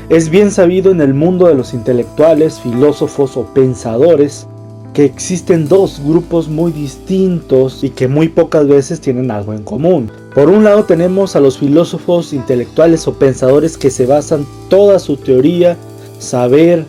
Es bien sabido en el mundo de los intelectuales, filósofos o pensadores que existen dos grupos muy distintos y que muy pocas veces tienen algo en común. Por un lado tenemos a los filósofos, intelectuales o pensadores que se basan toda su teoría, saber,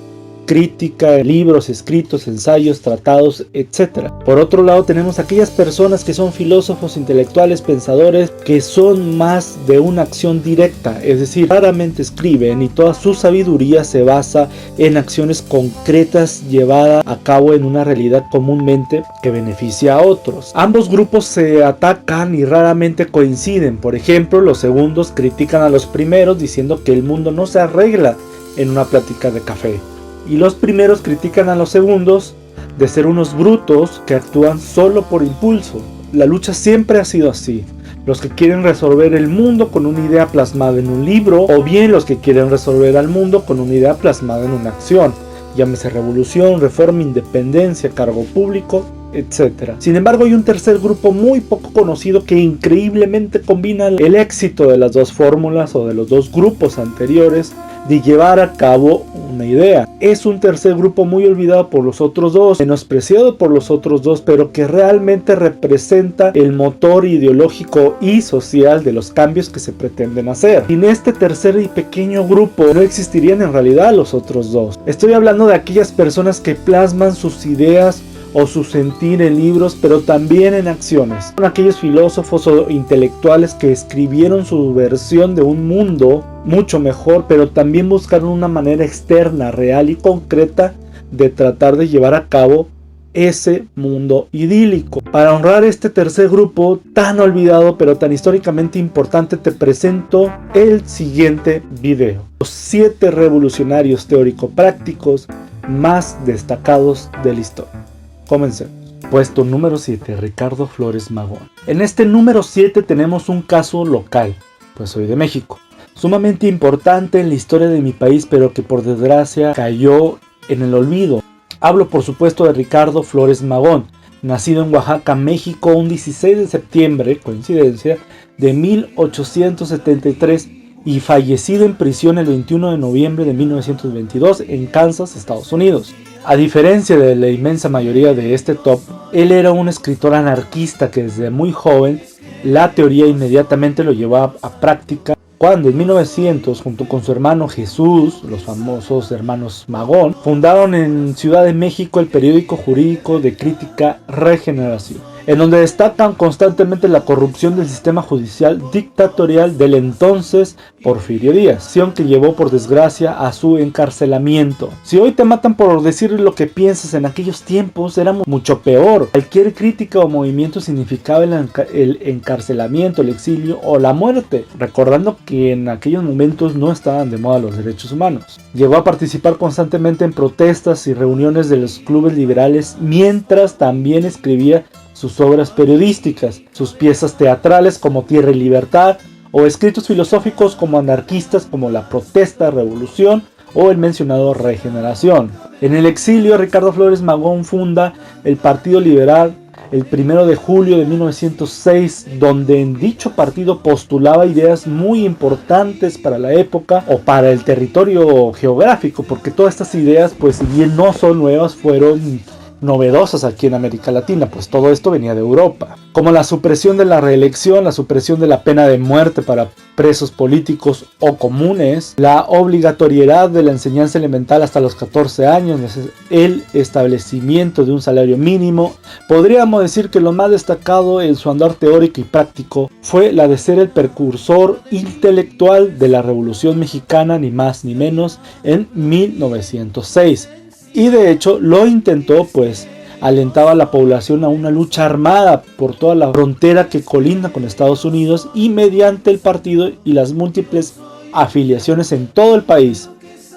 crítica, libros, escritos, ensayos, tratados, etc. Por otro lado tenemos aquellas personas que son filósofos, intelectuales, pensadores que son más de una acción directa, es decir, raramente escriben y toda su sabiduría se basa en acciones concretas llevadas a cabo en una realidad comúnmente que beneficia a otros. Ambos grupos se atacan y raramente coinciden. Por ejemplo, los segundos critican a los primeros diciendo que el mundo no se arregla en una plática de café. Y los primeros critican a los segundos de ser unos brutos que actúan solo por impulso. La lucha siempre ha sido así. Los que quieren resolver el mundo con una idea plasmada en un libro, o bien los que quieren resolver al mundo con una idea plasmada en una acción. Llámese revolución, reforma, independencia, cargo público, etc. Sin embargo, hay un tercer grupo muy poco conocido que increíblemente combina el éxito de las dos fórmulas o de los dos grupos anteriores de llevar a cabo una idea. Es un tercer grupo muy olvidado por los otros dos, menospreciado por los otros dos, pero que realmente representa el motor ideológico y social de los cambios que se pretenden hacer. Sin este tercer y pequeño grupo no existirían en realidad los otros dos. Estoy hablando de aquellas personas que plasman sus ideas o su sentir en libros, pero también en acciones. Son aquellos filósofos o intelectuales que escribieron su versión de un mundo mucho mejor, pero también buscaron una manera externa, real y concreta de tratar de llevar a cabo ese mundo idílico. Para honrar este tercer grupo tan olvidado pero tan históricamente importante, te presento el siguiente video. Los 7 revolucionarios teórico-prácticos más destacados de la historia. Comencemos. Puesto número 7, Ricardo Flores Magón. En este número 7 tenemos un caso local, pues soy de México, sumamente importante en la historia de mi país, pero que por desgracia cayó en el olvido. Hablo por supuesto de Ricardo Flores Magón, nacido en Oaxaca, México, un 16 de septiembre, coincidencia, de 1873 y fallecido en prisión el 21 de noviembre de 1922 en Kansas, Estados Unidos. A diferencia de la inmensa mayoría de este top, él era un escritor anarquista que desde muy joven la teoría inmediatamente lo llevó a práctica, cuando en 1900, junto con su hermano Jesús, los famosos hermanos Magón, fundaron en Ciudad de México el periódico jurídico de crítica Regeneración, en donde destacan constantemente la corrupción del sistema judicial dictatorial del entonces Porfirio Díaz, acción que llevó por desgracia a su encarcelamiento. Si hoy te matan por decir lo que piensas, en aquellos tiempos era mucho peor. Cualquier crítica o movimiento significaba el encarcelamiento, el exilio o la muerte, recordando que en aquellos momentos no estaban de moda los derechos humanos. Llegó a participar constantemente en protestas y reuniones de los clubes liberales, mientras también escribía sus obras periodísticas, sus piezas teatrales como Tierra y Libertad, o escritos filosóficos como anarquistas como La Protesta, Revolución o el mencionado Regeneración. En el exilio, Ricardo Flores Magón funda el Partido Liberal el 1 de julio de 1906, donde en dicho partido postulaba ideas muy importantes para la época o para el territorio geográfico, porque todas estas ideas, pues si bien no son nuevas, fueron novedosas aquí en América Latina, pues todo esto venía de Europa, como la supresión de la reelección, la supresión de la pena de muerte para presos políticos o comunes, la obligatoriedad de la enseñanza elemental hasta los 14 años, el establecimiento de un salario mínimo. Podríamos decir que lo más destacado en su andar teórico y práctico fue la de ser el precursor intelectual de la Revolución Mexicana, ni más ni menos, en 1906. Y de hecho lo intentó, pues alentaba a la población a una lucha armada por toda la frontera que colinda con Estados Unidos, y mediante el partido y las múltiples afiliaciones en todo el país,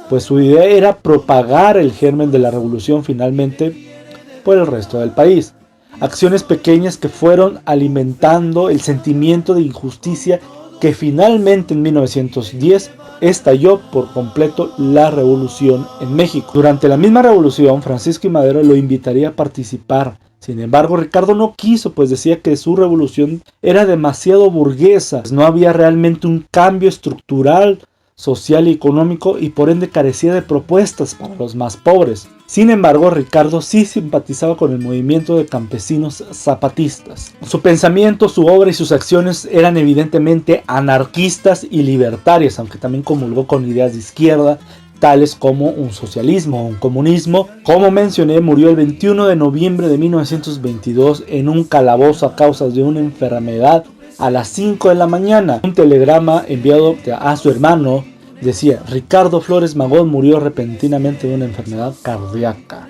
pues su idea era propagar el germen de la revolución finalmente por el resto del país. Acciones pequeñas que fueron alimentando el sentimiento de injusticia que finalmente en 1910 estalló por completo la revolución en México. Durante la misma revolución, Francisco I. Madero lo invitaría a participar. Sin embargo, Ricardo no quiso, pues decía que su revolución era demasiado burguesa. No había realmente un cambio estructural social y económico y por ende carecía de propuestas para los más pobres. Sin embargo, Ricardo sí simpatizaba con el movimiento de campesinos zapatistas. Su pensamiento, su obra y sus acciones eran evidentemente anarquistas y libertarias, aunque también comulgó con ideas de izquierda, tales como un socialismo o un comunismo. Como mencioné, murió el 21 de noviembre de 1922 en un calabozo a causa de una enfermedad a las 5 de la mañana. Un telegrama enviado a su hermano decía: Ricardo Flores Magón murió repentinamente de una enfermedad cardíaca.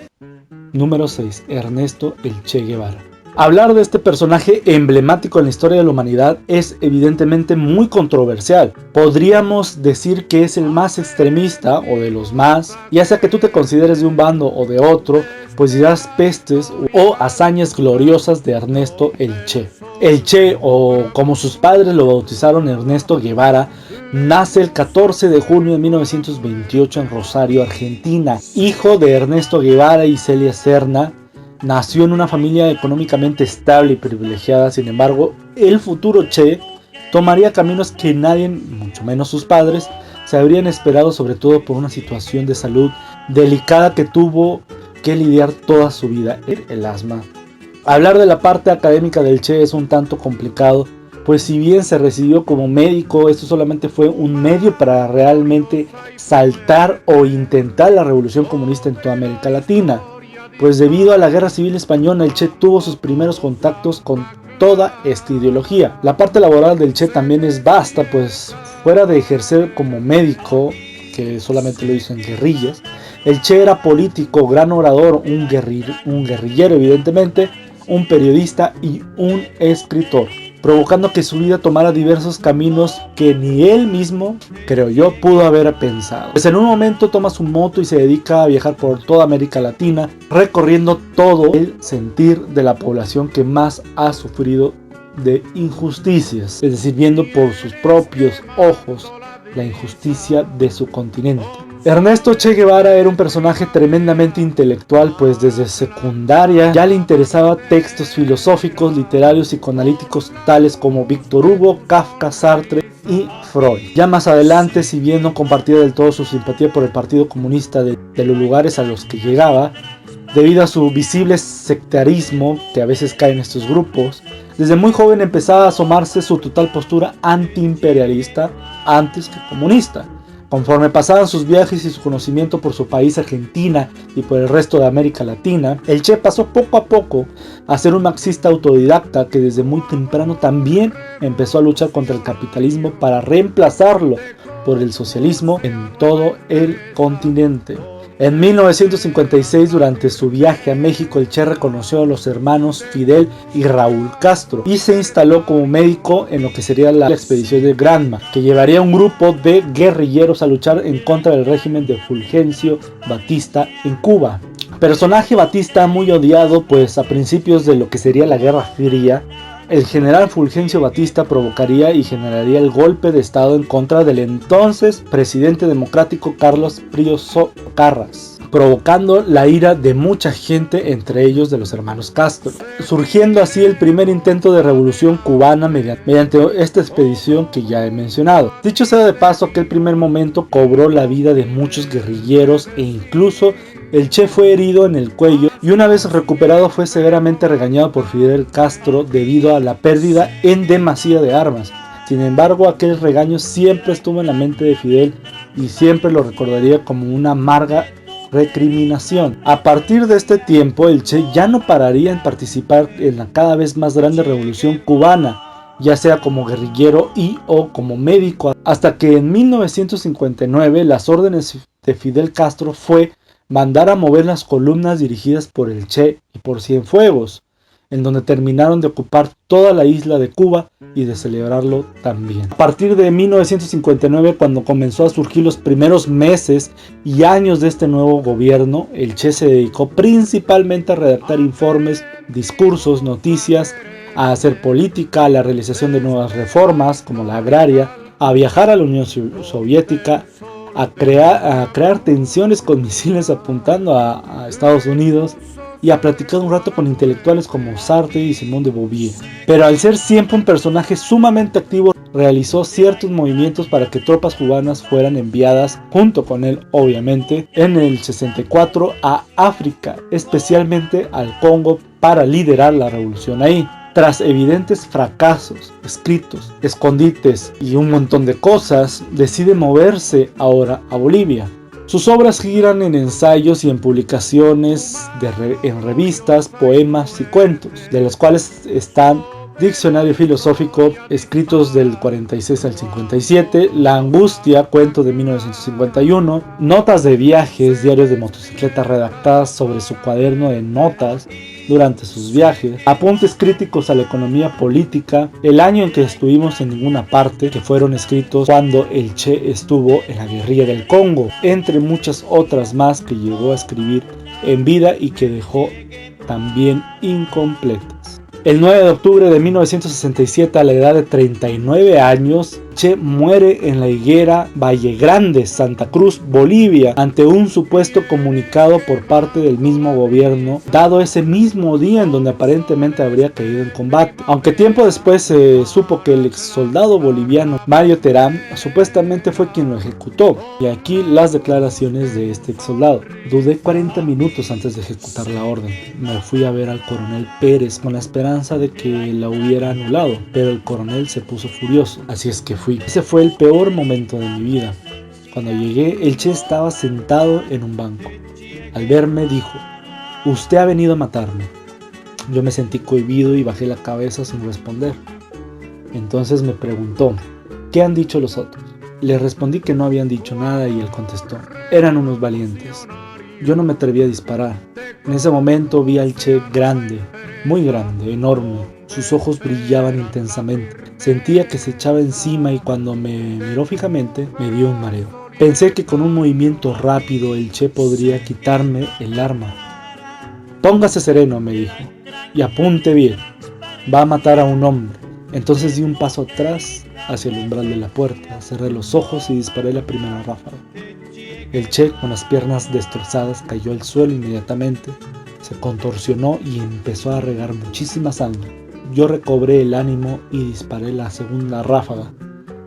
Número 6. Ernesto el Che Guevara. Hablar de este personaje emblemático en la historia de la humanidad es evidentemente muy controversial. Podríamos decir que es el más extremista o de los más, ya sea que tú te consideres de un bando o de otro, pues dirás pestes o hazañas gloriosas de Ernesto el Che. El Che, o como sus padres lo bautizaron, Ernesto Guevara, nace el 14 de junio de 1928 en Rosario, Argentina. Hijo de Ernesto Guevara y Celia Serna, nació en una familia económicamente estable y privilegiada. Sin embargo, el futuro Che tomaría caminos que nadie, mucho menos sus padres, se habrían esperado, sobre todo por una situación de salud delicada que tuvo que lidiar toda su vida, el asma. Hablar de la parte académica del Che es un tanto complicado, pues si bien se recibió como médico, esto solamente fue un medio para realmente saltar o intentar la revolución comunista en toda América Latina. Pues debido a la Guerra Civil Española, el Che tuvo sus primeros contactos con toda esta ideología. La parte laboral del Che también es vasta, pues fuera de ejercer como médico, que solamente lo hizo en guerrillas, el Che era político, gran orador, un guerrillero evidentemente, un periodista y un escritor, provocando que su vida tomara diversos caminos que ni él mismo, creo yo, pudo haber pensado. Pues en un momento toma su moto y se dedica a viajar por toda América Latina, recorriendo todo el sentir de la población que más ha sufrido de injusticias, es decir, viendo por sus propios ojos la injusticia de su continente. Ernesto Che Guevara era un personaje tremendamente intelectual, pues desde secundaria ya le interesaba textos filosóficos, literarios, psicoanalíticos tales como Víctor Hugo, Kafka, Sartre y Freud. Ya más adelante, si bien no compartía del todo su simpatía por el Partido Comunista de los lugares a los que llegaba, debido a su visible sectarismo que a veces cae en estos grupos, desde muy joven empezaba a asomarse su total postura antiimperialista antes que comunista. Conforme pasaban sus viajes y su conocimiento por su país, Argentina, y por el resto de América Latina, el Che pasó poco a poco a ser un marxista autodidacta que desde muy temprano también empezó a luchar contra el capitalismo para reemplazarlo por el socialismo en todo el continente. En 1956, durante su viaje a México, el Che reconoció a los hermanos Fidel y Raúl Castro y se instaló como médico en lo que sería la expedición de Granma, que llevaría a un grupo de guerrilleros a luchar en contra del régimen de Fulgencio Batista en Cuba. Personaje Batista muy odiado, pues a principios de lo que sería la Guerra Fría, el general Fulgencio Batista provocaría y generaría el golpe de estado en contra del entonces presidente democrático Carlos Prioso Carras, provocando la ira de mucha gente, entre ellos de los hermanos Castro, surgiendo así el primer intento de revolución cubana mediante esta expedición que ya he mencionado. Dicho sea de paso, aquel primer momento cobró la vida de muchos guerrilleros e incluso el Che fue herido en el cuello y una vez recuperado fue severamente regañado por Fidel Castro debido a la pérdida en demasía de armas. Sin embargo, aquel regaño siempre estuvo en la mente de Fidel y siempre lo recordaría como una amarga recriminación. A partir de este tiempo, el Che ya no pararía en participar en la cada vez más grande revolución cubana, ya sea como guerrillero y o como médico, hasta que en 1959 las órdenes de Fidel Castro fue mandar a mover las columnas dirigidas por el Che y por Cienfuegos, en donde terminaron de ocupar toda la isla de Cuba y de celebrarlo también. A partir de 1959, cuando comenzó a surgir los primeros meses y años de este nuevo gobierno, el Che se dedicó principalmente a redactar informes, discursos, noticias, a hacer política, a la realización de nuevas reformas como la agraria, a viajar a la Unión Soviética, a crear tensiones con misiles apuntando a Estados Unidos y a platicar un rato con intelectuales como Sartre y Simone de Beauvoir. Pero al ser siempre un personaje sumamente activo, realizó ciertos movimientos para que tropas cubanas fueran enviadas, junto con él obviamente, en el 64 a África, especialmente al Congo, para liderar la revolución ahí. Tras evidentes fracasos, escritos, escondites y un montón de cosas, decide moverse ahora a Bolivia. Sus obras giran en ensayos y en publicaciones en revistas, poemas y cuentos, de los cuales están Diccionario Filosófico, escritos del 46 al 57, La Angustia, cuento de 1951, notas de viajes, diarios de motocicleta redactadas sobre su cuaderno de notas durante sus viajes, apuntes críticos a la economía política, el año en que estuvimos en ninguna parte, que fueron escritos cuando el Che estuvo en la guerrilla del Congo, entre muchas otras más que llegó a escribir en vida y que dejó también incompletas. El 9 de octubre de 1967, a la edad de 39 años, Che muere en la higuera Valle Grande, Santa Cruz, Bolivia, ante un supuesto comunicado por parte del mismo gobierno, dado ese mismo día en donde aparentemente habría caído en combate. Aunque tiempo después se supo que el ex soldado boliviano Mario Terán supuestamente fue quien lo ejecutó. Y aquí las declaraciones de este ex soldado: dudé 40 minutos antes de ejecutar la orden. Me fui a ver al coronel Pérez con la esperanza de que la hubiera anulado, pero el coronel se puso furioso, así es que fui. Ese fue el peor momento de mi vida. Cuando llegué, el Che estaba sentado en un banco. Al verme dijo: usted ha venido a matarme. Yo me sentí cohibido y bajé la cabeza sin responder. Entonces me preguntó: ¿qué han dicho los otros? Le respondí que no habían dicho nada y él contestó: eran unos valientes. Yo no me atreví a disparar. En ese momento vi al Che grande, muy grande, enorme. Sus ojos brillaban intensamente. Sentía que se echaba encima y cuando me miró fijamente me dio un mareo. Pensé que con un movimiento rápido el Che podría quitarme el arma. Póngase sereno, me dijo, y apunte bien. Va a matar a un hombre. Entonces di un paso atrás hacia el umbral de la puerta, cerré los ojos y disparé la primera ráfaga. El Che, con las piernas destrozadas, cayó al suelo inmediatamente, se contorsionó y empezó a regar muchísima sangre. Yo recobré el ánimo y disparé la segunda ráfaga,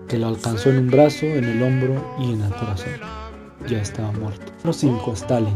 que lo alcanzó en un brazo, en el hombro y en el corazón. Ya estaba muerto. Número 5. Stalin.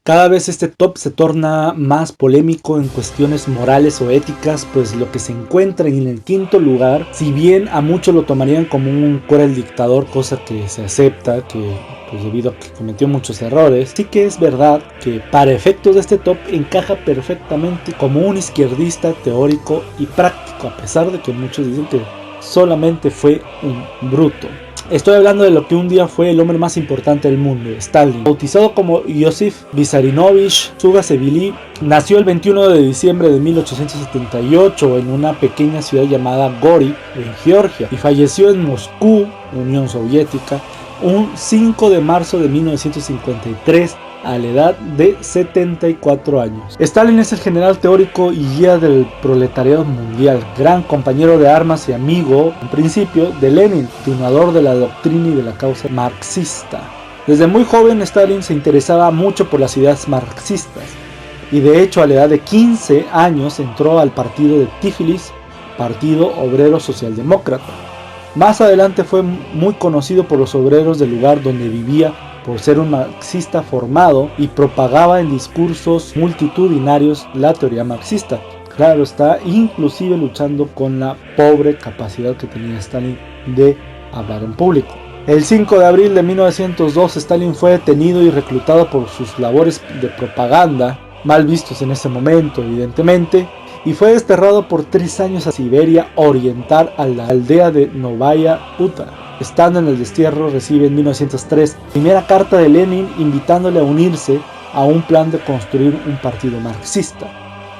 Cada vez este top se torna más polémico en cuestiones morales o éticas, pues lo que se encuentra en el quinto lugar, si bien a muchos lo tomarían como un cruel dictador, cosa que se acepta, que pues debido a que cometió muchos errores, sí que es verdad que para efectos de este top encaja perfectamente como un izquierdista teórico y práctico, a pesar de que muchos dicen que solamente fue un bruto. Estoy hablando de lo que un día fue el hombre más importante del mundo, Stalin. Bautizado como Iosif Vissarionovich Zhugashvili, nació el 21 de diciembre de 1878 en una pequeña ciudad llamada Gori, en Georgia, y falleció en Moscú, Unión Soviética, un 5 de marzo de 1953 a la edad de 74 años. Stalin es el general teórico y guía del proletariado mundial, gran compañero de armas y amigo, en principio, de Lenin, continuador de la doctrina y de la causa marxista. Desde muy joven Stalin se interesaba mucho por las ideas marxistas y de hecho a la edad de 15 años entró al partido de Tiflis, Partido Obrero Socialdemócrata. Más adelante fue muy conocido por los obreros del lugar donde vivía por ser un marxista formado y propagaba en discursos multitudinarios la teoría marxista. Claro está, inclusive luchando con la pobre capacidad que tenía Stalin de hablar en público. El 5 de abril de 1902 Stalin fue detenido y reclutado por sus labores de propaganda, mal vistos en ese momento evidentemente, y fue desterrado por 3 años a Siberia Oriental, a la aldea de Novaya Uta. Estando en el destierro recibe en 1903 la primera carta de Lenin invitándole a unirse a un plan de construir un partido marxista.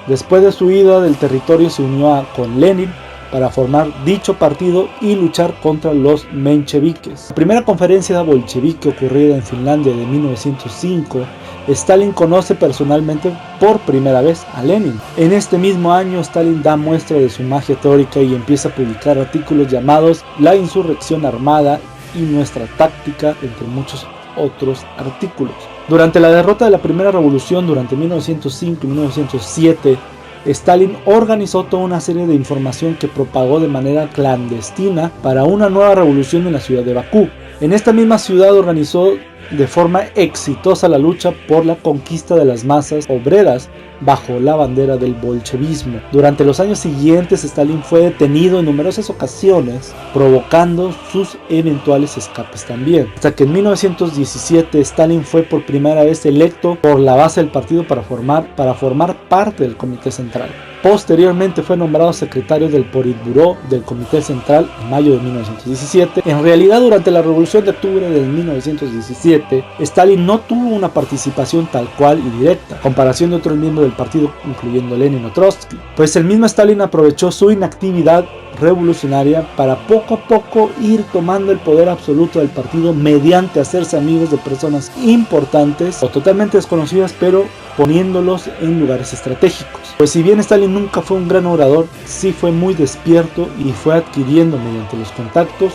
Después de su ida del territorio se unió con Lenin para formar dicho partido y luchar contra los mencheviques. La primera conferencia bolchevique ocurrida en Finlandia de 1905, Stalin conoce personalmente por primera vez a Lenin. En este mismo año Stalin da muestra de su magia teórica y empieza a publicar artículos llamados La insurrección armada y nuestra táctica, entre muchos otros artículos. Durante la derrota de la primera revolución durante 1905 y 1907, Stalin organizó toda una serie de información que propagó de manera clandestina para una nueva revolución en la ciudad de Bakú. En esta misma ciudad organizó de forma exitosa la lucha por la conquista de las masas obreras bajo la bandera del bolchevismo. Durante los años siguientes, Stalin fue detenido en numerosas ocasiones, provocando sus eventuales escapes también. Hasta que en 1917 Stalin fue por primera vez electo por la base del partido para formar parte del Comité Central. Posteriormente fue nombrado secretario del Politburó del Comité Central en mayo de 1917. En realidad, durante la Revolución de Octubre de 1917, Stalin no tuvo una participación tal cual y directa, a comparación de otros miembros del partido, incluyendo Lenin o Trotsky, pues el mismo Stalin aprovechó su inactividad revolucionaria para poco a poco ir tomando el poder absoluto del partido mediante hacerse amigos de personas importantes o totalmente desconocidas, pero poniéndolos en lugares estratégicos. Pues si bien Stalin nunca fue un gran orador, sí fue muy despierto y fue adquiriendo mediante los contactos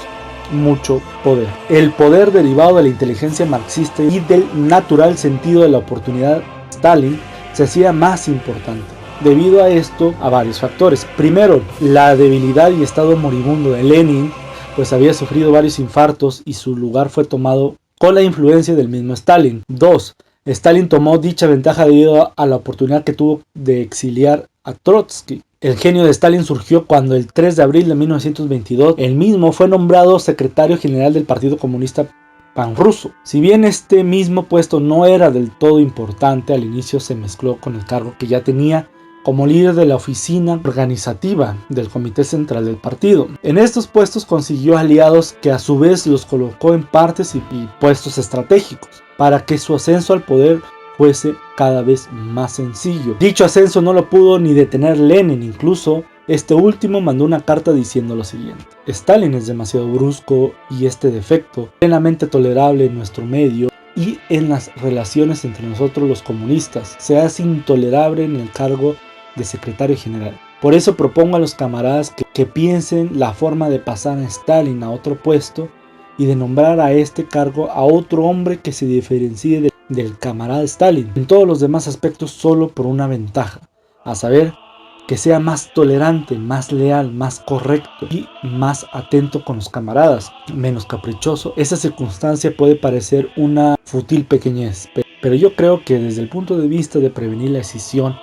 mucho poder. El poder derivado de la inteligencia marxista y del natural sentido de la oportunidad, Stalin se hacía más importante. Debido a esto, a varios factores. Primero, la debilidad y estado moribundo de Lenin, pues había sufrido varios infartos y su lugar fue tomado con la influencia del mismo Stalin. 2. Stalin tomó dicha ventaja debido a la oportunidad que tuvo de exiliar a Trotsky. El genio de Stalin surgió cuando el 3 de abril de 1922 él mismo fue nombrado secretario general del Partido Comunista Panruso. Si bien este mismo puesto no era del todo importante, al inicio se mezcló con el cargo que ya tenía como líder de la oficina organizativa del Comité Central del partido. En estos puestos consiguió aliados que a su vez los colocó en partes y puestos estratégicos para que su ascenso al poder fuese cada vez más sencillo. Dicho ascenso no lo pudo ni detener Lenin, incluso este último mandó una carta diciendo lo siguiente: Stalin es demasiado brusco y este defecto plenamente tolerable en nuestro medio y en las relaciones entre nosotros los comunistas se hace intolerable en el cargo de secretario general. Por eso propongo a los camaradas que piensen la forma de pasar a Stalin a otro puesto y de nombrar a este cargo a otro hombre que se diferencie del camarada Stalin en todos los demás aspectos, solo por una ventaja, a saber, que sea más tolerante, más leal, más correcto y más atento con los camaradas, menos caprichoso. Esa circunstancia puede parecer una fútil pequeñez, pero yo creo que desde el punto de vista de prevenir la escisión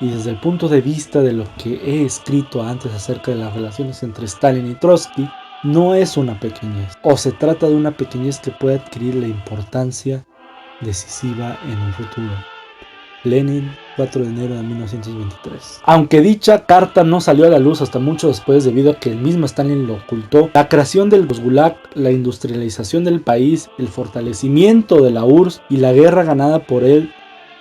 y desde el punto de vista de lo que he escrito antes acerca de las relaciones entre Stalin y Trotsky, no es una pequeñez, o se trata de una pequeñez que puede adquirir la importancia decisiva en un futuro. Lenin, 4 de enero de 1923. Aunque dicha carta no salió a la luz hasta mucho después debido a que el mismo Stalin lo ocultó, la creación del Gulag, la industrialización del país, el fortalecimiento de la URSS y la guerra ganada por él,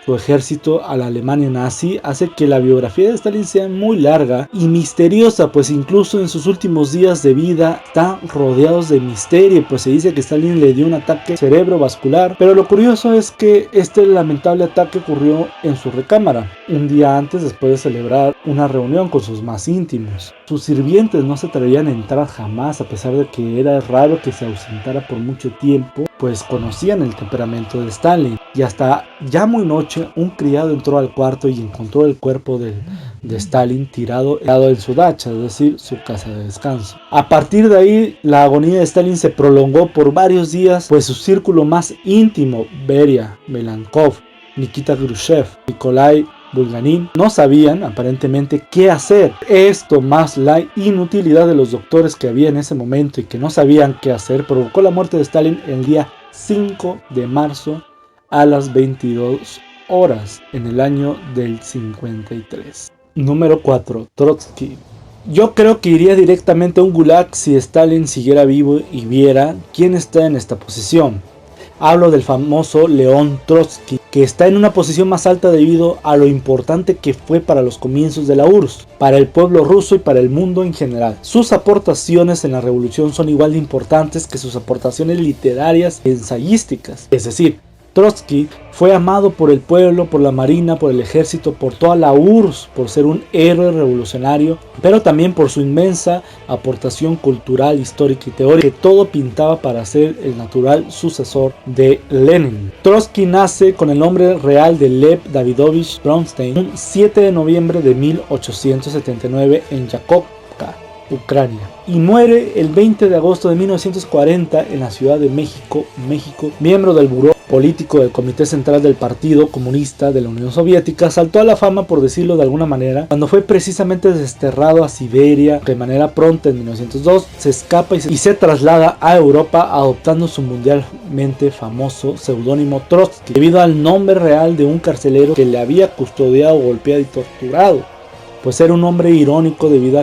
su ejército, a la Alemania nazi, hace que la biografía de Stalin sea muy larga y misteriosa, pues incluso en sus últimos días de vida están rodeados de misterio, pues se dice que Stalin le dio un ataque cerebrovascular, pero lo curioso es que este lamentable ataque ocurrió en su recámara, un día antes, después de celebrar una reunión con sus más íntimos. Sus sirvientes no se atrevían a entrar jamás, a pesar de que era raro que se ausentara por mucho tiempo, pues conocían el temperamento de Stalin. Y hasta ya muy noche, un criado entró al cuarto y encontró el cuerpo de Stalin tirado en su dacha, es decir, su casa de descanso. A partir de ahí, la agonía de Stalin se prolongó por varios días, pues su círculo más íntimo, Beria, Melankov, Nikita Khrushchev, Nikolai Bulganin, no sabían aparentemente qué hacer. Esto, más la inutilidad de los doctores que había en ese momento y que no sabían qué hacer, provocó la muerte de Stalin el día 5 de marzo a las 22 horas en el año del 53. Número 4. Trotsky. Yo creo que iría directamente a un gulag si Stalin siguiera vivo y viera quién está en esta posición. Hablo del famoso León Trotsky, que está en una posición más alta debido a lo importante que fue para los comienzos de la URSS, para el pueblo ruso y para el mundo en general. Sus aportaciones en la revolución son igual de importantes que sus aportaciones literarias e ensayísticas. Es decir, Trotsky fue amado por el pueblo, por la marina, por el ejército, por toda la URSS, por ser un héroe revolucionario, pero también por su inmensa aportación cultural, histórica y teórica, que todo pintaba para ser el natural sucesor de Lenin. Trotsky nace con el nombre real de Lev Davidovich Bronstein un 7 de noviembre de 1879 en Yakovka, Ucrania, y muere el 20 de agosto de 1940 en la Ciudad de México, miembro del buró político del Comité Central del Partido Comunista de la Unión Soviética. Saltó a la fama, por decirlo de alguna manera, cuando fue precisamente desterrado a Siberia, que de manera pronta en 1902 se escapa y se traslada a Europa, adoptando su mundialmente famoso seudónimo Trotsky, debido al nombre real de un carcelero que le había custodiado, golpeado y torturado. Pues era un hombre irónico debido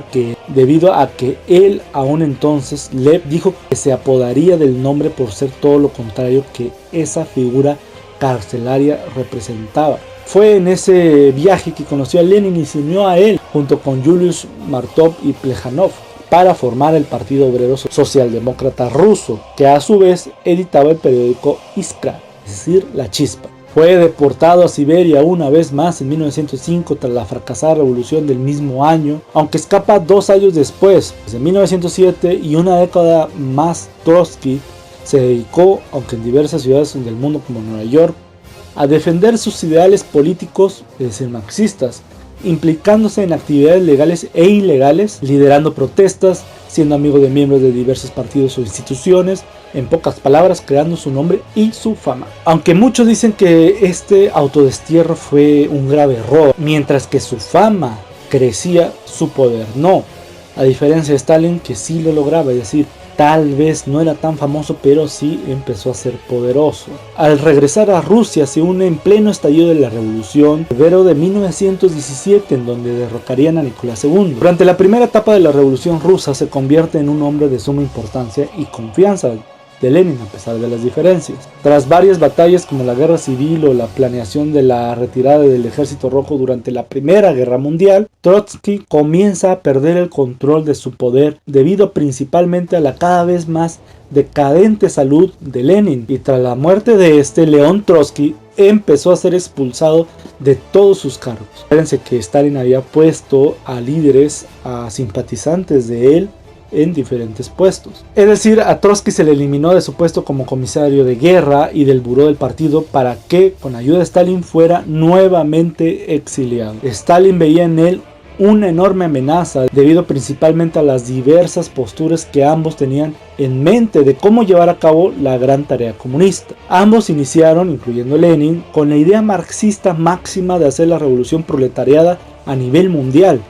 a que él aún entonces Lev dijo que se apodaría del nombre por ser todo lo contrario que esa figura carcelaria representaba. Fue en ese viaje que conoció a Lenin y se unió a él junto con Julius Martov y Plejanov para formar el Partido Obrero Socialdemócrata Ruso, que a su vez editaba el periódico Iskra, es decir, La Chispa. Fue deportado a Siberia una vez más en 1905 tras la fracasada revolución del mismo año, aunque escapa 2 años después. Desde 1907 y una década más, Trotsky se dedicó, aunque en diversas ciudades del mundo como Nueva York, a defender sus ideales políticos, es decir, marxistas, implicándose en actividades legales e ilegales, liderando protestas, siendo amigo de miembros de diversos partidos o instituciones, en pocas palabras, creando su nombre y su fama. Aunque muchos dicen que este autodestierro fue un grave error, mientras que su fama crecía, su poder no. A diferencia de Stalin, que sí lo lograba, es decir, tal vez no era tan famoso, pero sí empezó a ser poderoso. Al regresar a Rusia se une en pleno estallido de la revolución, en febrero de 1917, en donde derrocarían a Nicolás II. Durante la primera etapa de la revolución rusa se convierte en un hombre de suma importancia y confianza de Lenin, a pesar de las diferencias. Tras varias batallas como la guerra civil o la planeación de la retirada del ejército rojo durante la Primera Guerra Mundial, Trotsky comienza a perder el control de su poder debido principalmente a la cada vez más decadente salud de Lenin, y tras la muerte de León Trotsky empezó a ser expulsado de todos sus cargos. Fíjense que Stalin había puesto a líderes, a simpatizantes de él, en diferentes puestos. Es decir, a Trotsky se le eliminó de su puesto como comisario de guerra y del buró del partido para que, con ayuda de Stalin, fuera nuevamente exiliado. Stalin veía en él una enorme amenaza debido principalmente a las diversas posturas que ambos tenían en mente de cómo llevar a cabo la gran tarea comunista. Ambos iniciaron, incluyendo Lenin, con la idea marxista máxima de hacer la revolución proletariada a nivel mundial.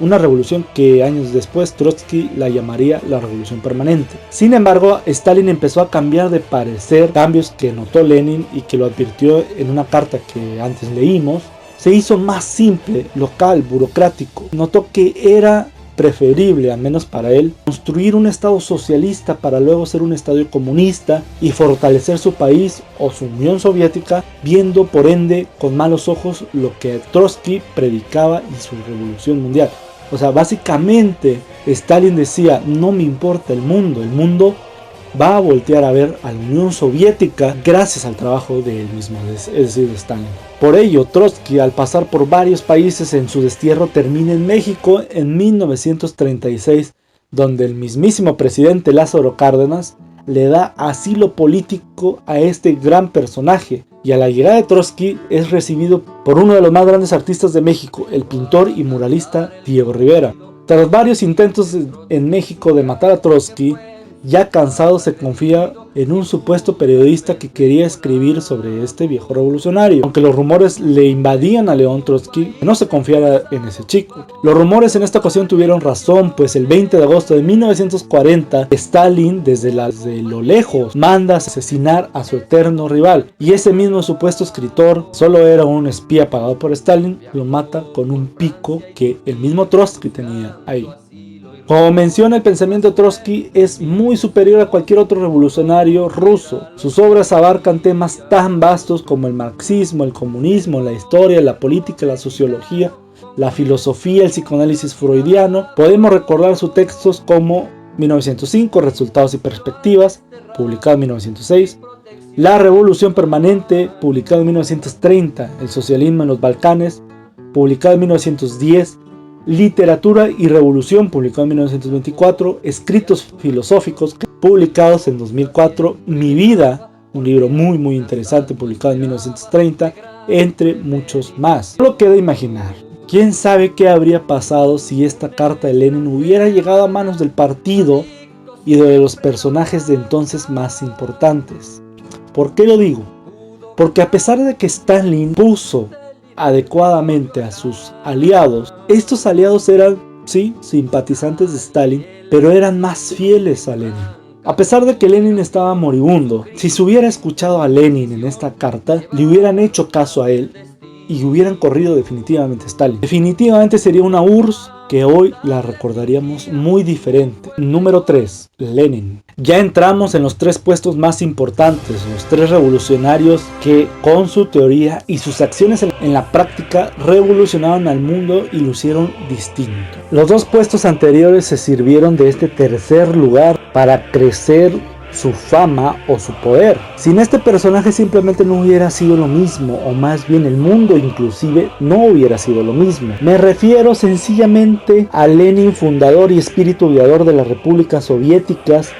Una revolución que años después Trotsky la llamaría la revolución permanente. Sin embargo, Stalin empezó a cambiar de parecer, cambios que notó Lenin y que lo advirtió en una carta que antes leímos. Se hizo más simple, local, burocrático. Notó que era preferible, al menos para él, construir un estado socialista para luego ser un estado comunista y fortalecer su país o su Unión Soviética, viendo por ende con malos ojos lo que Trotsky predicaba y su revolución mundial. O sea, básicamente Stalin decía, no me importa el mundo va a voltear a ver a la Unión Soviética gracias al trabajo de él mismo, es decir, de Stalin. Por ello, Trotsky, al pasar por varios países en su destierro, termina en México en 1936, donde el mismísimo presidente Lázaro Cárdenas le da asilo político a este gran personaje. Y a la llegada de Trotsky es recibido por uno de los más grandes artistas de México, el pintor y muralista Diego Rivera. Tras varios intentos en México de matar a Trotsky, ya cansado se confía en un supuesto periodista que quería escribir sobre este viejo revolucionario. Aunque los rumores le invadían a León Trotsky, no se confiara en ese chico. Los rumores en esta ocasión tuvieron razón, pues el 20 de agosto de 1940, Stalin desde lo lejos manda asesinar a su eterno rival. Y ese mismo supuesto escritor, solo era un espía pagado por Stalin, lo mata con un pico que el mismo Trotsky tenía ahí. Como menciona, el pensamiento de Trotsky es muy superior a cualquier otro revolucionario ruso. Sus obras abarcan temas tan vastos como el marxismo, el comunismo, la historia, la política, la sociología, la filosofía, el psicoanálisis freudiano. Podemos recordar sus textos como 1905, Resultados y Perspectivas, publicado en 1906, La Revolución Permanente, publicado en 1930, El socialismo en los Balcanes, publicado en 1910, Literatura y Revolución, publicado en 1924, Escritos filosóficos, publicados en 2004, Mi vida, un libro muy interesante, publicado en 1930, entre muchos más. Solo queda imaginar, ¿quién sabe qué habría pasado si esta carta de Lenin hubiera llegado a manos del partido y de los personajes de entonces más importantes? ¿Por qué lo digo? Porque a pesar de que Stalin puso adecuadamente a sus aliados, estos aliados eran, sí, simpatizantes de Stalin, pero eran más fieles a Lenin. A pesar de que Lenin estaba moribundo, si se hubiera escuchado a Lenin en esta carta, le hubieran hecho caso a él y hubieran corrido definitivamente a Stalin. Definitivamente sería una URSS que hoy la recordaríamos muy diferente. Número 3. Lenin. Ya entramos en los 3 puestos más importantes, los 3 revolucionarios que con su teoría y sus acciones en la práctica revolucionaron al mundo y lo hicieron distinto. Los 2 puestos anteriores se sirvieron de este tercer lugar para crecer su fama o su poder. Sin este personaje simplemente no hubiera sido lo mismo, o más bien el mundo inclusive no hubiera sido lo mismo. Me refiero sencillamente a Lenin, fundador y espíritu guiador de las repúblicas soviéticas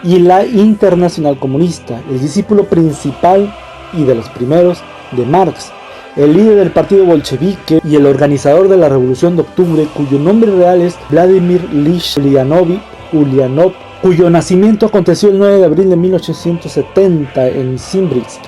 y la Internacional Comunista, el discípulo principal y de los primeros de Marx, el líder del partido bolchevique y el organizador de la Revolución de Octubre, cuyo nombre real es Vladimir Ilich Ulyanov, cuyo nacimiento aconteció el 9 de abril de 1870 en Simbirsk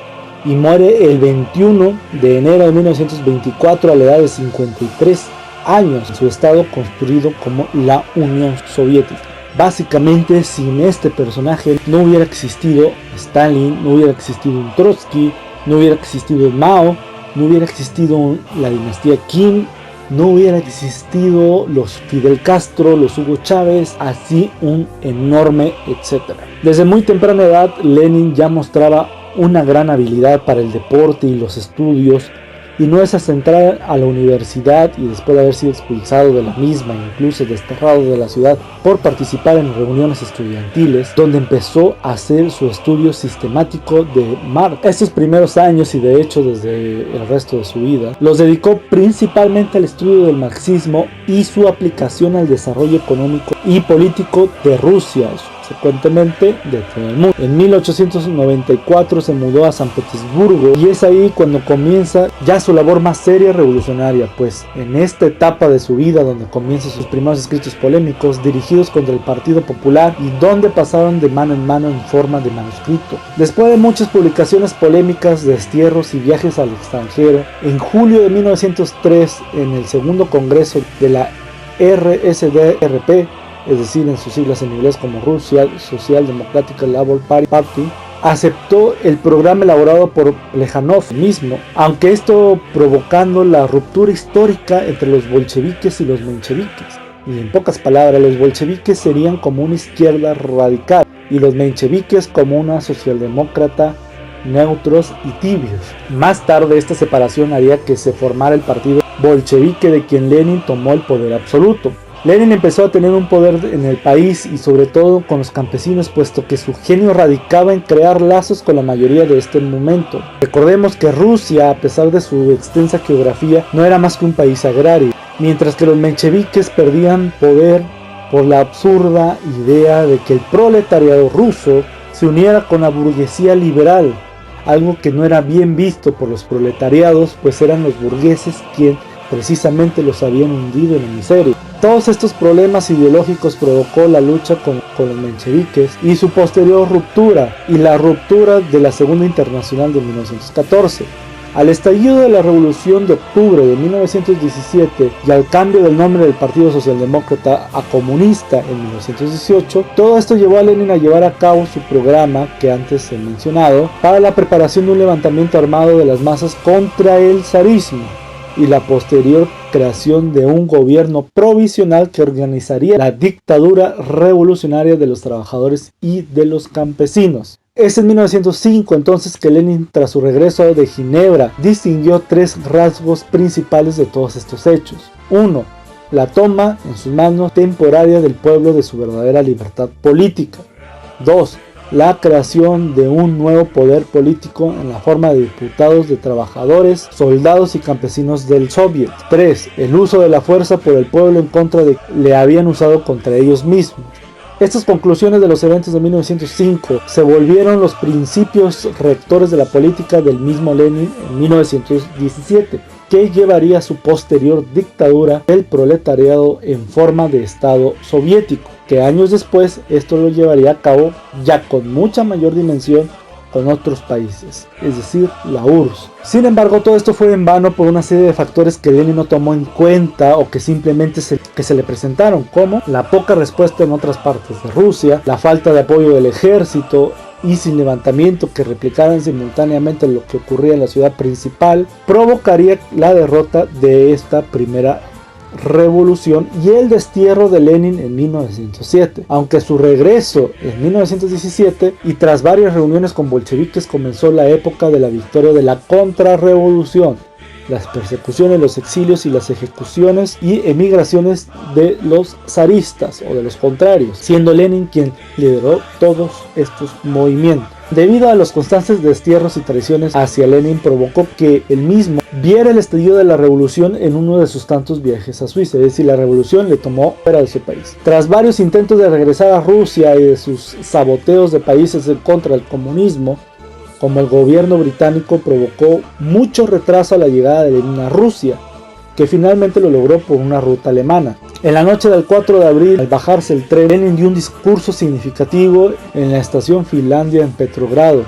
y muere el 21 de enero de 1924 a la edad de 53 años en su estado construido como la Unión Soviética. Básicamente, sin este personaje no hubiera existido Stalin, no hubiera existido un Trotsky, no hubiera existido Mao, no hubiera existido la dinastía Kim, no hubiera existido los Fidel Castro, los Hugo Chávez, así un enorme etcétera. Desde muy temprana edad, Lenin ya mostraba una gran habilidad para el deporte y los estudios, y no es hasta entrar a la universidad y después de haber sido expulsado de la misma, incluso desterrado de la ciudad por participar en reuniones estudiantiles, donde empezó a hacer su estudio sistemático de Marx. Estos primeros años, y de hecho desde el resto de su vida, los dedicó principalmente al estudio del marxismo y su aplicación al desarrollo económico y político de Rusia, consecuentemente de todo el mundo. En 1894 se mudó a San Petersburgo y es ahí cuando comienza ya su labor más seria y revolucionaria, pues en esta etapa de su vida donde comienza sus primeros escritos polémicos dirigidos contra el Partido Popular y donde pasaron de mano en mano en forma de manuscrito. Después de muchas publicaciones polémicas, destierros y viajes al extranjero, en julio de 1903 en el segundo congreso de la RSDRP, es decir, en sus siglas en inglés como Rusia Social Democratic Labour Party, aceptó el programa elaborado por Plejánov mismo, aunque esto provocando la ruptura histórica entre los bolcheviques y los mencheviques. Y en pocas palabras, los bolcheviques serían como una izquierda radical y los mencheviques como una socialdemócrata, neutros y tibios. Más tarde esta separación haría que se formara el partido bolchevique, de quien Lenin tomó el poder absoluto. Lenin empezó a tener un poder en el país y sobre todo con los campesinos, puesto que su genio radicaba en crear lazos con la mayoría de este momento. Recordemos que Rusia, a pesar de su extensa geografía, no era más que un país agrario, mientras que los mencheviques perdían poder por la absurda idea de que el proletariado ruso se uniera con la burguesía liberal, algo que no era bien visto por los proletariados, pues eran los burgueses quienes precisamente los habían hundido en la miseria. Todos estos problemas ideológicos provocó la lucha con los mencheviques y su posterior ruptura, y la ruptura de la Segunda Internacional de 1914. Al estallido de la Revolución de Octubre de 1917 y al cambio del nombre del Partido Socialdemócrata a Comunista en 1918, todo esto llevó a Lenin a llevar a cabo su programa que antes he mencionado para la preparación de un levantamiento armado de las masas contra el zarismo y la posterior creación de un gobierno provisional que organizaría la dictadura revolucionaria de los trabajadores y de los campesinos. Es en 1905 entonces que Lenin, tras su regreso de Ginebra, distinguió 3 rasgos principales de todos estos hechos. 1. La toma en sus manos temporaria del pueblo de su verdadera libertad política. 2. la creación de un nuevo poder político en la forma de diputados, de trabajadores, soldados y campesinos del Soviet. 3. El uso de la fuerza por el pueblo en contra de que le habían usado contra ellos mismos. Estas conclusiones de los eventos de 1905 se volvieron los principios rectores de la política del mismo Lenin en 1917, que llevaría a su posterior dictadura del proletariado en forma de Estado soviético, que años después esto lo llevaría a cabo ya con mucha mayor dimensión con otros países, es decir, la URSS. Sin embargo, todo esto fue en vano por una serie de factores que Lenin no tomó en cuenta o que simplemente se le presentaron, como la poca respuesta en otras partes de Rusia, la falta de apoyo del ejército y sin levantamiento que replicaran simultáneamente lo que ocurría en la ciudad principal, provocaría la derrota de esta primera revolución y el destierro de Lenin en 1907, aunque su regreso en 1917 y tras varias reuniones con bolcheviques comenzó la época de la victoria de la contrarrevolución, las persecuciones, los exilios y las ejecuciones y emigraciones de los zaristas o de los contrarios, siendo Lenin quien lideró todos estos movimientos. Debido a los constantes destierros y traiciones hacia Lenin, provocó que él mismo viera el estallido de la revolución en uno de sus tantos viajes a Suiza, es decir, la revolución le tomó fuera de su país. Tras varios intentos de regresar a Rusia y de sus saboteos de países en contra del comunismo, como el gobierno británico provocó mucho retraso a la llegada de Lenin a Rusia, que finalmente lo logró por una ruta alemana. En la noche del 4 de abril, al bajarse el tren, Lenin dio un discurso significativo en la estación Finlandia en Petrogrado,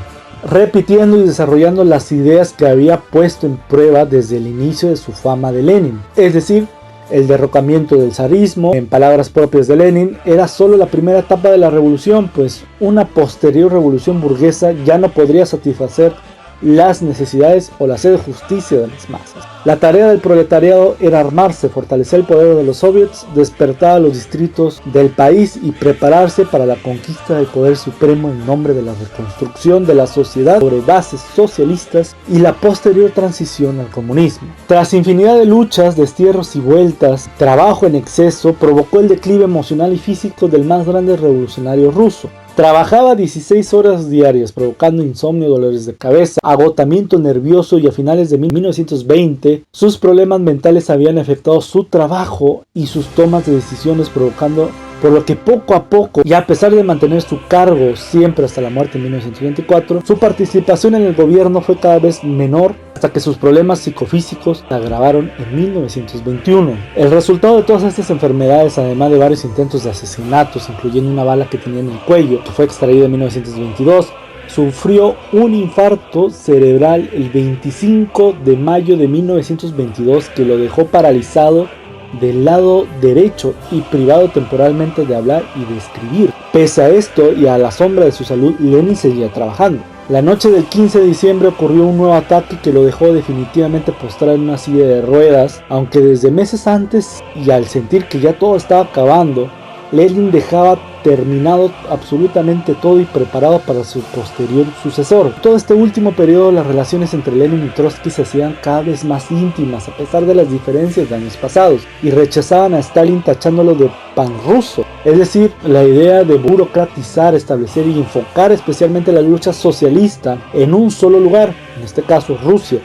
repitiendo y desarrollando las ideas que había puesto en prueba desde el inicio de su fama de Lenin, es decir, el derrocamiento del zarismo. En palabras propias de Lenin, era solo la primera etapa de la revolución, pues una posterior revolución burguesa ya no podría satisfacer las necesidades o la sed de justicia de las masas. La tarea del proletariado era armarse, fortalecer el poder de los soviets, despertar a los distritos del país y prepararse para la conquista del poder supremo en nombre de la reconstrucción de la sociedad sobre bases socialistas y la posterior transición al comunismo. Tras infinidad de luchas, destierros y vueltas, trabajo en exceso provocó el declive emocional y físico del más grande revolucionario ruso. Trabajaba 16 horas diarias, provocando insomnio, dolores de cabeza, agotamiento nervioso, y a finales de 1920 sus problemas mentales habían afectado su trabajo y sus tomas de decisiones, provocando por lo que poco a poco, y a pesar de mantener su cargo siempre hasta la muerte en 1924, su participación en el gobierno fue cada vez menor hasta que sus problemas psicofísicos se agravaron en 1921. El resultado de todas estas enfermedades, además de varios intentos de asesinatos, incluyendo una bala que tenía en el cuello, que fue extraída en 1922, sufrió un infarto cerebral el 25 de mayo de 1922 que lo dejó paralizado del lado derecho y privado temporalmente de hablar y de escribir. Pese a esto y a la sombra de su salud, Lenin seguía trabajando. La noche del 15 de diciembre ocurrió un nuevo ataque que lo dejó definitivamente postrado en una silla de ruedas, aunque desde meses antes y al sentir que ya todo estaba acabando, Lenin dejaba terminado absolutamente todo y preparado para su posterior sucesor. Todo este último periodo, las relaciones entre Lenin y Trotsky se hacían cada vez más íntimas a pesar de las diferencias de años pasados, y rechazaban a Stalin tachándolo de panruso, es decir, la idea de burocratizar, establecer y enfocar especialmente la lucha socialista en un solo lugar, en este caso Rusia,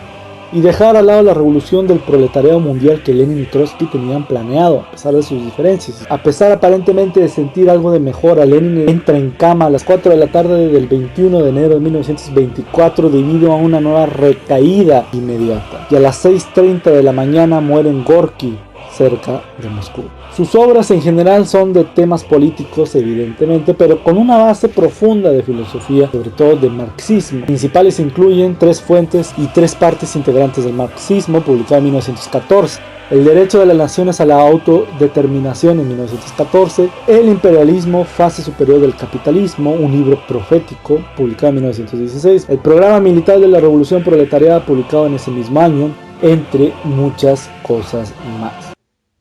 y dejar al lado la revolución del proletariado mundial que Lenin y Trotsky tenían planeado, a pesar de sus diferencias. A pesar aparentemente de sentir algo de mejora, Lenin entra en cama a las 4 de la tarde del 21 de enero de 1924 debido a una nueva recaída inmediata, y a las 6:30 de la mañana muere en Gorky, cerca de Moscú. Sus obras en general son de temas políticos, evidentemente, pero con una base profunda de filosofía, sobre todo de marxismo. Principales incluyen 3 fuentes y 3 partes integrantes del marxismo, publicado en 1914. El derecho de las naciones a la autodeterminación en 1914, El imperialismo, fase superior del capitalismo, un libro profético, publicado en 1916, El programa militar de la revolución proletariada, publicado en ese mismo año, entre muchas cosas más.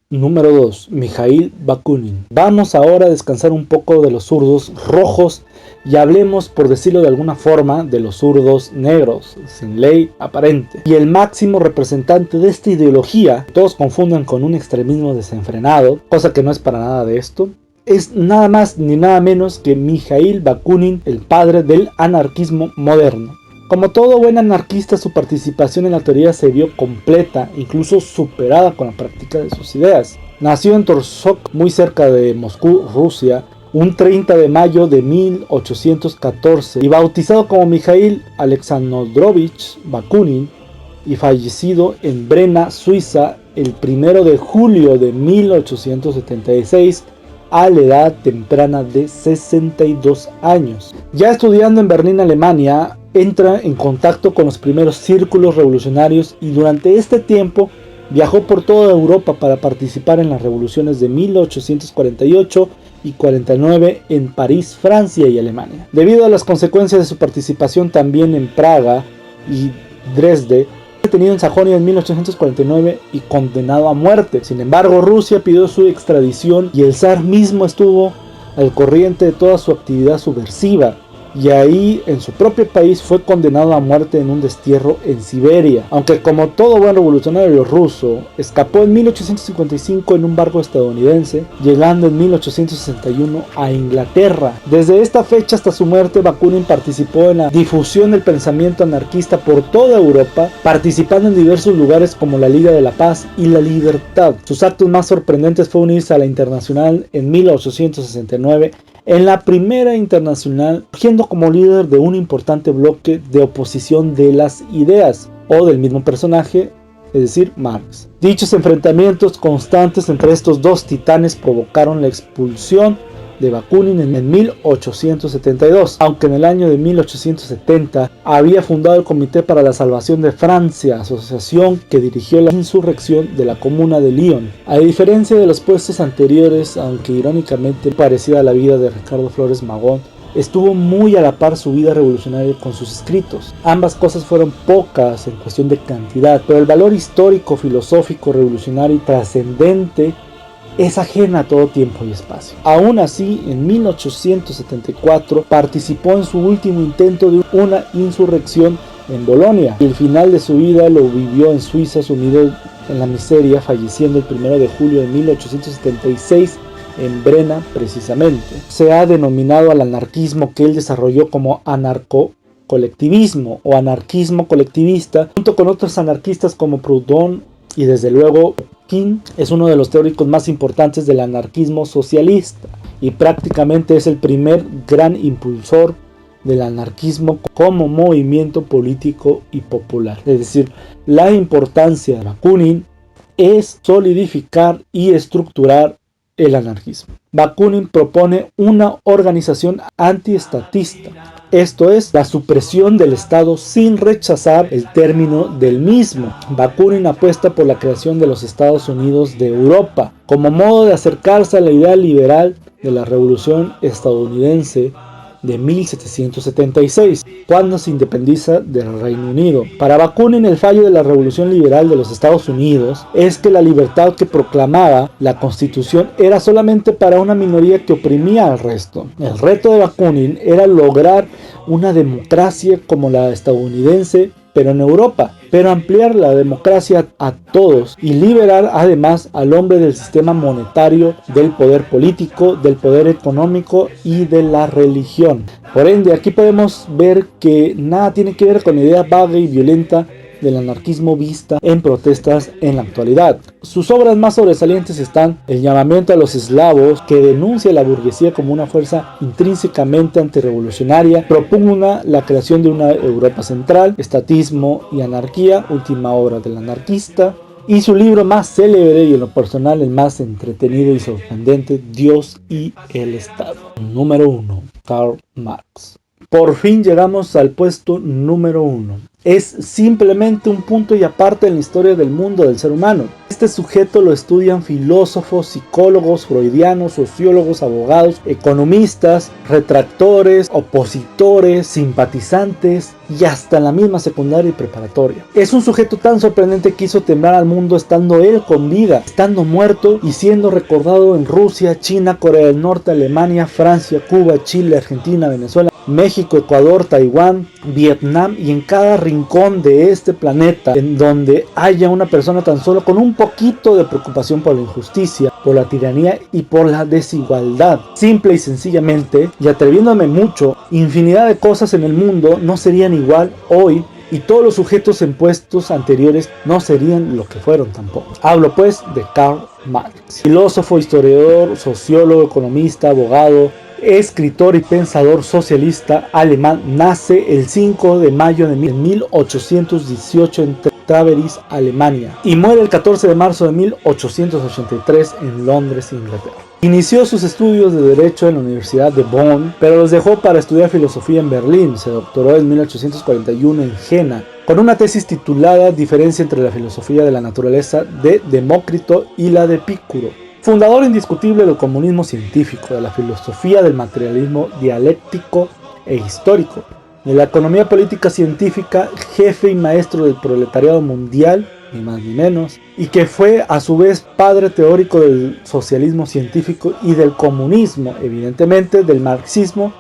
Número 2. Mikhail Bakunin. Vamos ahora a descansar un poco de los zurdos rojos y hablemos, por decirlo de alguna forma, de los zurdos negros, sin ley aparente. Y el máximo representante de esta ideología, todos confunden con un extremismo desenfrenado, cosa que no es para nada de esto, es nada más ni nada menos que Mikhail Bakunin, el padre del anarquismo moderno. Como todo buen anarquista, su participación en la teoría se vio completa, incluso superada con la práctica de sus ideas. Nació en Torzhok, muy cerca de Moscú, Rusia, un 30 de mayo de 1814 y bautizado como Mikhail Alexandrovich Bakunin, y fallecido en Brena, Suiza, el 1 de julio de 1876 a la edad temprana de 62 años. Ya estudiando en Berlín, Alemania, entra en contacto con los primeros círculos revolucionarios y durante este tiempo viajó por toda Europa para participar en las revoluciones de 1848 y 49 en París, Francia y Alemania. Debido a las consecuencias de su participación también en Praga y Dresde, detenido en Sajonia en 1849 y condenado a muerte. Sin embargo, Rusia pidió su extradición y el zar mismo estuvo al corriente de toda su actividad subversiva. Y ahí, en su propio país, fue condenado a muerte en un destierro en Siberia. Aunque como todo buen revolucionario ruso, escapó en 1855 en un barco estadounidense, llegando en 1861 a Inglaterra. Desde esta fecha hasta su muerte, Bakunin participó en la difusión del pensamiento anarquista por toda Europa, participando en diversos lugares como la Liga de la Paz y la Libertad. Sus actos más sorprendentes fue unirse a la Internacional en 1869, en la Primera Internacional, surgiendo como líder de un importante bloque de oposición de las ideas, o del mismo personaje, es decir, Marx. Dichos enfrentamientos constantes entre estos dos titanes provocaron la expulsión de Bakunin en 1872, aunque en el año de 1870 había fundado el Comité para la Salvación de Francia, asociación que dirigió la insurrección de la Comuna de Lyon. A diferencia de los puestos anteriores, aunque irónicamente parecida a la vida de Ricardo Flores Magón, estuvo muy a la par su vida revolucionaria con sus escritos. Ambas cosas fueron pocas en cuestión de cantidad, pero el valor histórico, filosófico, revolucionario y trascendente es ajena a todo tiempo y espacio. Aún así, en 1874 participó en su último intento de una insurrección en Bolonia, y el final de su vida lo vivió en Suiza, sumido en la miseria, falleciendo el 1 de julio de 1876 en Brena precisamente. Se ha denominado al anarquismo que él desarrolló como anarcocolectivismo o anarquismo colectivista, junto con otros anarquistas como Proudhon y desde luego King. Es uno de los teóricos más importantes del anarquismo socialista y prácticamente es el primer gran impulsor del anarquismo como movimiento político y popular. Es decir, la importancia de Bakunin es solidificar y estructurar el anarquismo. Bakunin propone una organización antiestatista, esto es, la supresión del Estado sin rechazar el término del mismo. Bakunin apuesta por la creación de los Estados Unidos de Europa, como modo de acercarse a la idea liberal de la Revolución estadounidense de 1776, cuando se independiza del Reino Unido. Para Bakunin, el fallo de la Revolución Liberal de los Estados Unidos es que la libertad que proclamaba la Constitución era solamente para una minoría que oprimía al resto. El reto de Bakunin era lograr una democracia como la estadounidense, pero en Europa, pero ampliar la democracia a todos y liberar además al hombre del sistema monetario, del poder político, del poder económico y de la religión. Por ende, aquí podemos ver que nada tiene que ver con la idea vaga y violenta del anarquismo vista en protestas en la actualidad. Sus obras más sobresalientes están El llamamiento a los eslavos, que denuncia a la burguesía como una fuerza intrínsecamente antirrevolucionaria, propugna la creación de una Europa central, Estatismo y anarquía, última obra del anarquista, y su libro más célebre y en lo personal el más entretenido y sorprendente, Dios y el Estado. Número 1. Karl Marx. Por fin llegamos al puesto número 1. Es simplemente un punto y aparte en la historia del mundo del ser humano. Este sujeto lo estudian filósofos, psicólogos, freudianos, sociólogos, abogados, economistas, retractores, opositores, simpatizantes y hasta en la misma secundaria y preparatoria. Es un sujeto tan sorprendente que hizo temblar al mundo estando él con vida, estando muerto y siendo recordado en Rusia, China, Corea del Norte, Alemania, Francia, Cuba, Chile, Argentina, Venezuela, México, Ecuador, Taiwán, Vietnam y en cada rincón de este planeta en donde haya una persona tan solo con un poquito de preocupación por la injusticia, por la tiranía y por la desigualdad. Simple y sencillamente, y atreviéndome mucho, infinidad de cosas en el mundo no serían igual hoy, y todos los sujetos en puestos anteriores no serían lo que fueron tampoco. Hablo pues de Karl Marx, filósofo, historiador, sociólogo, economista, abogado, escritor y pensador socialista alemán. Nace el 5 de mayo de 1818 en Taveris, Alemania, y muere el 14 de marzo de 1883 en Londres, Inglaterra. Inició sus estudios de Derecho en la Universidad de Bonn, pero los dejó para estudiar filosofía en Berlín. Se doctoró en 1841 en Jena, con una tesis titulada Diferencia entre la filosofía de la naturaleza de Demócrito y la de Epicuro. Fundador indiscutible del comunismo científico, de la filosofía del materialismo dialéctico e histórico, de la economía política científica, jefe y maestro del proletariado mundial, ni más ni menos, y que fue a su vez padre teórico del socialismo científico y del comunismo, evidentemente del marxismo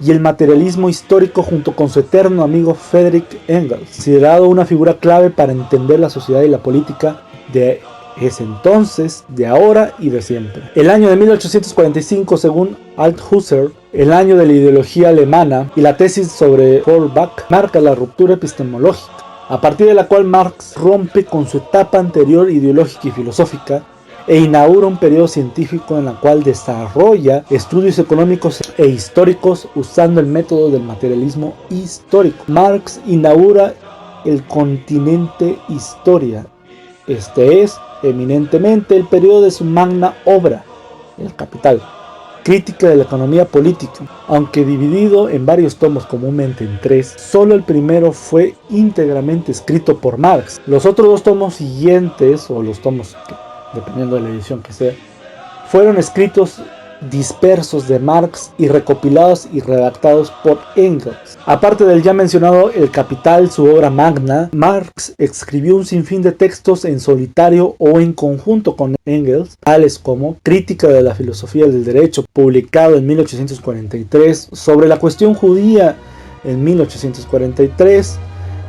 y el materialismo histórico, junto con su eterno amigo Friedrich Engels, considerado una figura clave para entender la sociedad y la política de ese entonces, de ahora y de siempre. El año de 1845, según Althusser, el año de la ideología alemana, y la tesis sobre Feuerbach marca la ruptura epistemológica, a partir de la cual Marx rompe con su etapa anterior ideológica y filosófica e inaugura un periodo científico en el cual desarrolla estudios económicos e históricos usando el método del materialismo histórico. Marx inaugura el continente historia. Este es eminentemente el periodo de su magna obra, El Capital, crítica de la economía política. Aunque dividido en varios tomos, comúnmente en 3, solo el primero fue íntegramente escrito por Marx. Los otros 2 tomos siguientes, o los tomos, dependiendo de la edición que sea, fueron escritos dispersos de Marx y recopilados y redactados por Engels. Aparte del ya mencionado El Capital, su obra magna, Marx escribió un sinfín de textos en solitario o en conjunto con Engels, tales como Crítica de la filosofía del derecho, publicado en 1843, sobre la cuestión judía en 1843,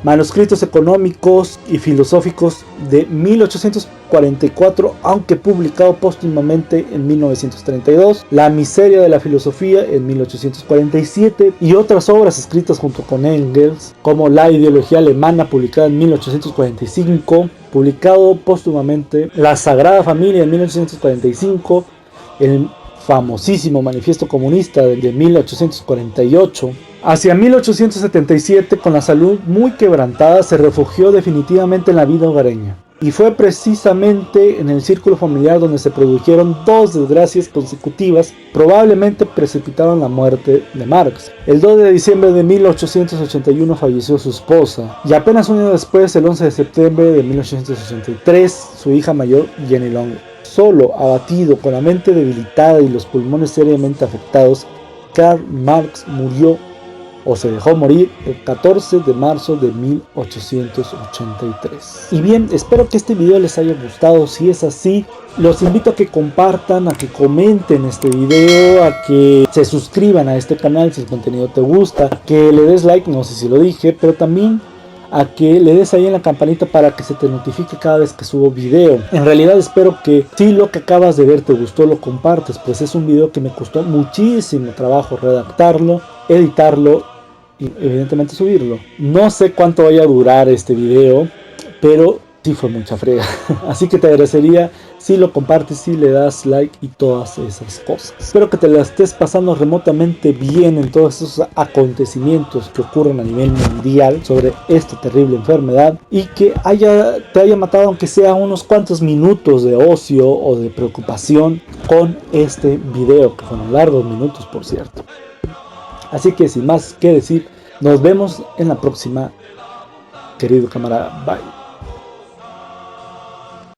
Manuscritos económicos y filosóficos de 1844, aunque publicado póstumamente en 1932, La miseria de la filosofía en 1847 y otras obras escritas junto con Engels, como La ideología alemana, publicada en 1845, publicado póstumamente La Sagrada Familia en 1845, el famosísimo Manifiesto Comunista de 1848. Hacia 1877, con la salud muy quebrantada, se refugió definitivamente en la vida hogareña. Y fue precisamente en el círculo familiar donde se produjeron 2 desgracias consecutivas, probablemente precipitaron la muerte de Marx. El 2 de diciembre de 1881 falleció su esposa, y apenas un año después, el 11 de septiembre de 1883, su hija mayor, Jenny Long. Solo, abatido, con la mente debilitada y los pulmones seriamente afectados, Karl Marx murió, o se dejó morir, el 14 de marzo de 1883. Y bien, espero que este video les haya gustado. Si es así, los invito a que compartan, a que comenten este video, a que se suscriban a este canal si el contenido te gusta, que le des like, no sé si lo dije, pero también a que le des ahí en la campanita para que se te notifique cada vez que subo video. En realidad espero que si lo que acabas de ver te gustó, lo compartes, pues es un video que me costó muchísimo trabajo redactarlo, editarlo y evidentemente subirlo. No sé cuánto vaya a durar este video, pero sí fue mucha frega. Así que te agradecería si lo compartes, si le das like y todas esas cosas. Espero que te la estés pasando remotamente bien en todos esos acontecimientos que ocurren a nivel mundial sobre esta terrible enfermedad, y que te haya matado aunque sea unos cuantos minutos de ocio o de preocupación con este video, que fueron largos minutos, por cierto. Así que sin más que decir, nos vemos en la próxima, querido camarada. Bye.